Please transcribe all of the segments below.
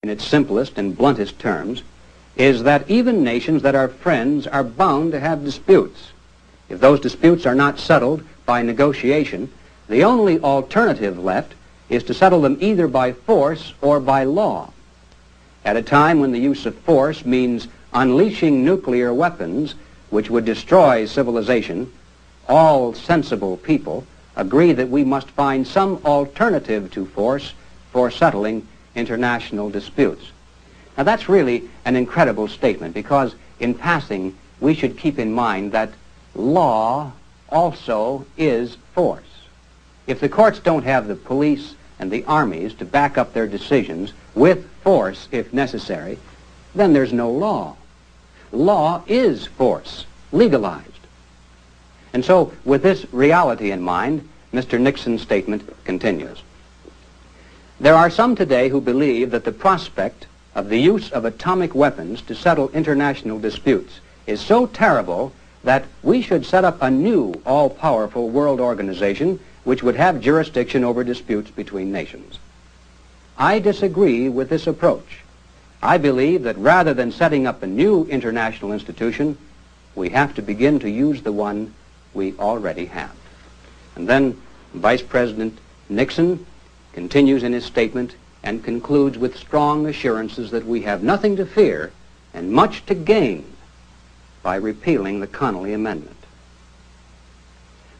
in its simplest and bluntest terms, is that even nations that are friends are bound to have disputes. If those disputes are not settled by negotiation, the only alternative left is to settle them either by force or by law. At a time when the use of force means unleashing nuclear weapons which would destroy civilization, all sensible people agree that we must find some alternative to force for settling international disputes. Now that's really an incredible statement, because in passing we should keep in mind that law also is force. If the courts don't have the police and the armies to back up their decisions with force if necessary, then there's no law. Law is force, legalized. And so, with this reality in mind, Mr. Nixon's statement continues. There are some today who believe that the prospect of the use of atomic weapons to settle international disputes is so terrible that we should set up a new all-powerful world organization which would have jurisdiction over disputes between nations. I disagree with this approach. I believe that rather than setting up a new international institution, we have to begin to use the one we already have. And then Vice President Nixon continues in his statement and concludes with strong assurances that we have nothing to fear and much to gain by repealing the Connolly Amendment.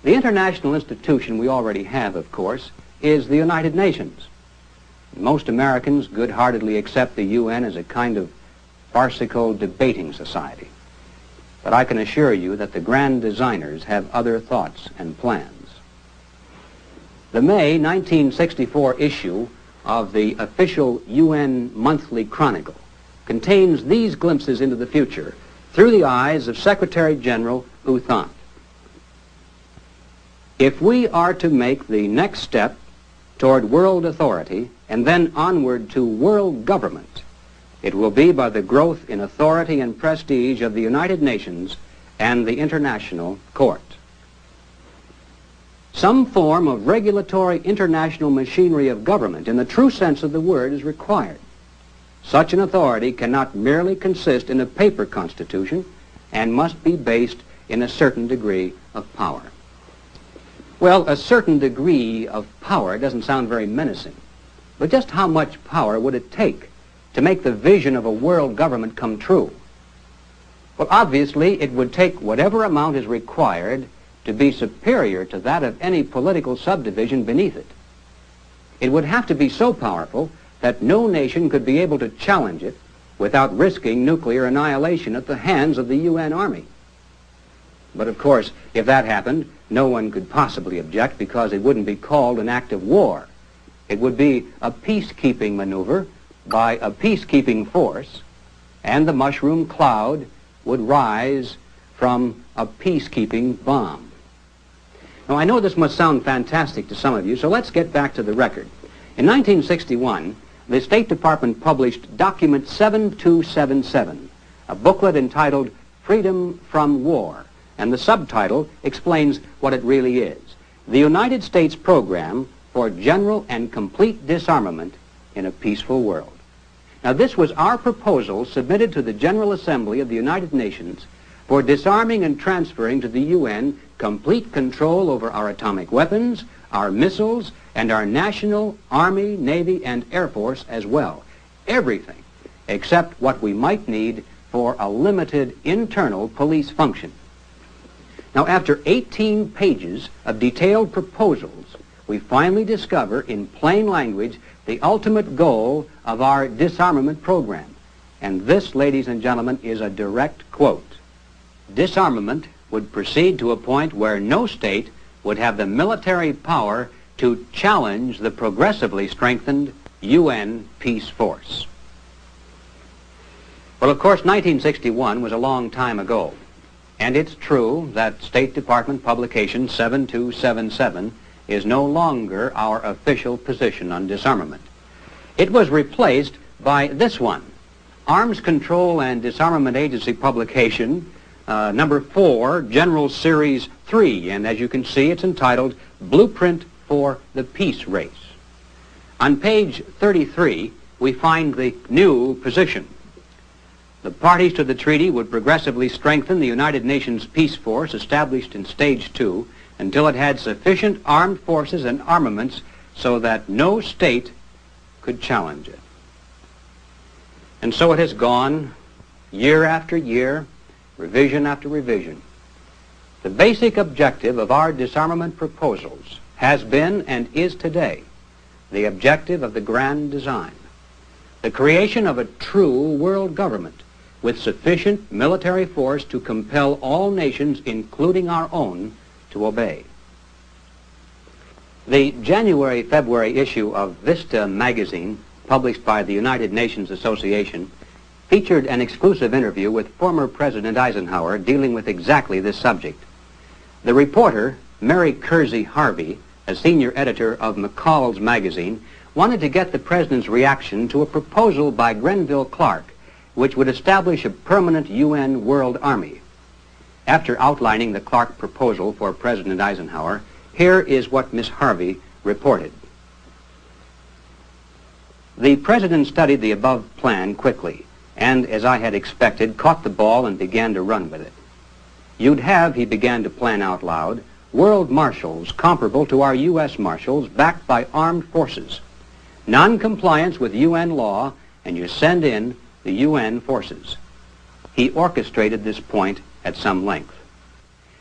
The international institution we already have, of course, is the United Nations. Most Americans good-heartedly accept the UN as a kind of farcical debating society. But I can assure you that the grand designers have other thoughts and plans. The May 1964 issue of the official UN Monthly Chronicle contains these glimpses into the future through the eyes of Secretary General U Thant. If we are to make the next step toward world authority and then onward to world government, it will be by the growth in authority and prestige of the United Nations and the International Court. Some form of regulatory international machinery of government in the true sense of the word is required. Such an authority cannot merely consist in a paper constitution and must be based in a certain degree of power. Well, a certain degree of power doesn't sound very menacing, but just how much power would it take to make the vision of a world government come true? Well, obviously, it would take whatever amount is required to be superior to that of any political subdivision beneath it. It would have to be so powerful that no nation could be able to challenge it without risking nuclear annihilation at the hands of the UN Army. But of course, if that happened, no one could possibly object, because it wouldn't be called an act of war. It would be a peacekeeping maneuver by a peacekeeping force, and the mushroom cloud would rise from a peacekeeping bomb. Now, I know this must sound fantastic to some of you, so let's get back to the record. In 1961, the State Department published Document 7277, a booklet entitled Freedom from War, and the subtitle explains what it really is: the United States Program for General and Complete Disarmament in a Peaceful World. Now, this was our proposal submitted to the General Assembly of the United Nations for disarming and transferring to the UN complete control over our atomic weapons, our missiles, and our national Army, Navy, and Air Force as well. Everything except what we might need for a limited internal police function. Now, after 18 pages of detailed proposals, we finally discover in plain language the ultimate goal of our disarmament program. And this, ladies and gentlemen, is a direct quote. Disarmament would proceed to a point where no state would have the military power to challenge the progressively strengthened UN peace force. Well, of course, 1961 was a long time ago. And it's true that State Department publication 7277 is no longer our official position on disarmament. It was replaced by this one, Arms Control and Disarmament Agency publication number 4, General Series 3, and as you can see, it's entitled Blueprint for the Peace Race. On page 33, we find the new position. The parties to the treaty would progressively strengthen the United Nations Peace Force established in Stage 2 until it had sufficient armed forces and armaments so that no state could challenge it. And so it has gone, year after year, revision after revision. The basic objective of our disarmament proposals has been and is today the objective of the grand design, the creation of a true world government with sufficient military force to compel all nations, including our own, to obey. The January-February issue of Vista magazine, published by the United Nations Association, featured an exclusive interview with former President Eisenhower dealing with exactly this subject. The reporter, Mary Kersey Harvey, a senior editor of McCall's magazine, wanted to get the President's reaction to a proposal by Grenville Clark which would establish a permanent UN World Army. After outlining the Clark proposal for President Eisenhower, here is what Miss Harvey reported. The President studied the above plan quickly and, as I had expected, caught the ball and began to run with it. You'd have, he began to plan out loud, world marshals comparable to our U.S. marshals backed by armed forces. Non-compliance with UN law, and you send in the UN forces. He orchestrated this point at some length.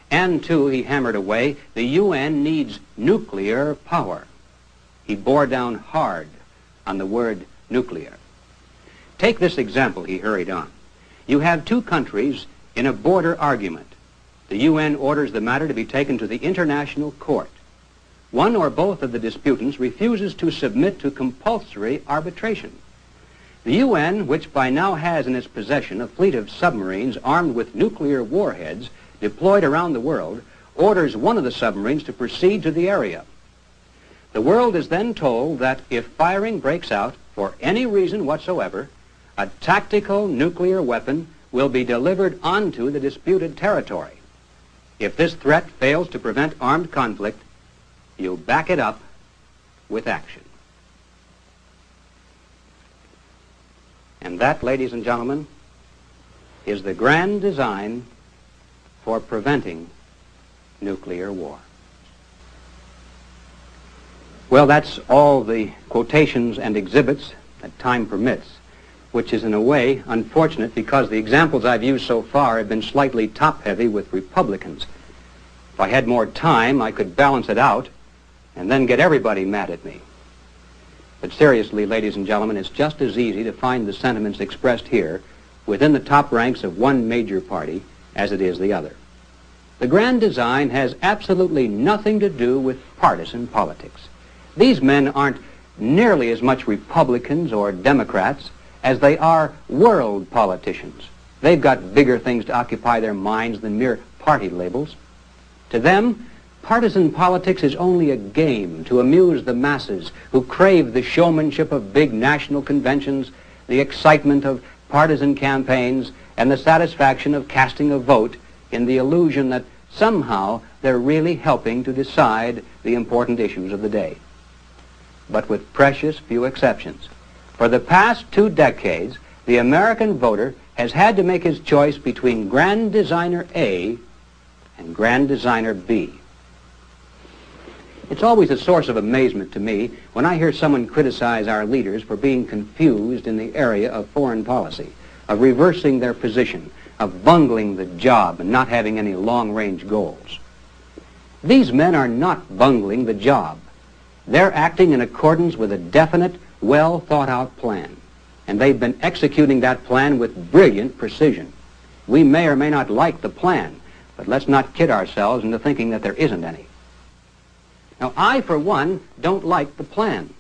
And, too, he hammered away, the UN needs nuclear power. He bore down hard on the word nuclear. Take this example, he hurried on. You have two countries in a border argument. The UN orders the matter to be taken to the International Court. One or both of the disputants refuses to submit to compulsory arbitration. The UN, which by now has in its possession a fleet of submarines armed with nuclear warheads deployed around the world, orders one of the submarines to proceed to the area. The world is then told that if firing breaks out for any reason whatsoever, a tactical nuclear weapon will be delivered onto the disputed territory. If this threat fails to prevent armed conflict, you back it up with action. And that, ladies and gentlemen, is the grand design for preventing nuclear war. Well, that's all the quotations and exhibits that time permits, which is in a way unfortunate because the examples I've used so far have been slightly top-heavy with Republicans. If I had more time, I could balance it out and then get everybody mad at me. But seriously, ladies and gentlemen, it's just as easy to find the sentiments expressed here within the top ranks of one major party as it is the other. The grand design has absolutely nothing to do with partisan politics. These men aren't nearly as much Republicans or Democrats as they are world politicians. They've got bigger things to occupy their minds than mere party labels. To them, partisan politics is only a game to amuse the masses who crave the showmanship of big national conventions, the excitement of partisan campaigns, and the satisfaction of casting a vote in the illusion that somehow they're really helping to decide the important issues of the day. But with precious few exceptions, for the past 2 decades, the American voter has had to make his choice between Grand Designer A and Grand Designer B. It's always a source of amazement to me when I hear someone criticize our leaders for being confused in the area of foreign policy, of reversing their position, of bungling the job and not having any long-range goals. These men are not bungling the job. They're acting in accordance with a definite, well-thought-out plan, and they've been executing that plan with brilliant precision. We may or may not like the plan, but let's not kid ourselves into thinking that there isn't any. Now, I, for one, don't like the plan,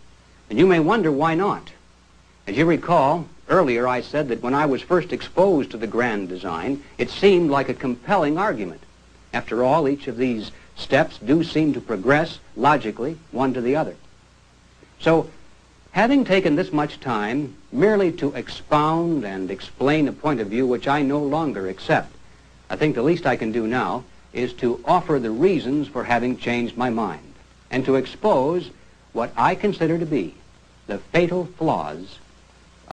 and you may wonder why not. As you recall, earlier I said that when I was first exposed to the grand design, it seemed like a compelling argument. After all, each of these steps do seem to progress logically one to the other. So, having taken this much time merely to expound and explain a point of view which I no longer accept, I think the least I can do now is to offer the reasons for having changed my mind and to expose what I consider to be the fatal flaws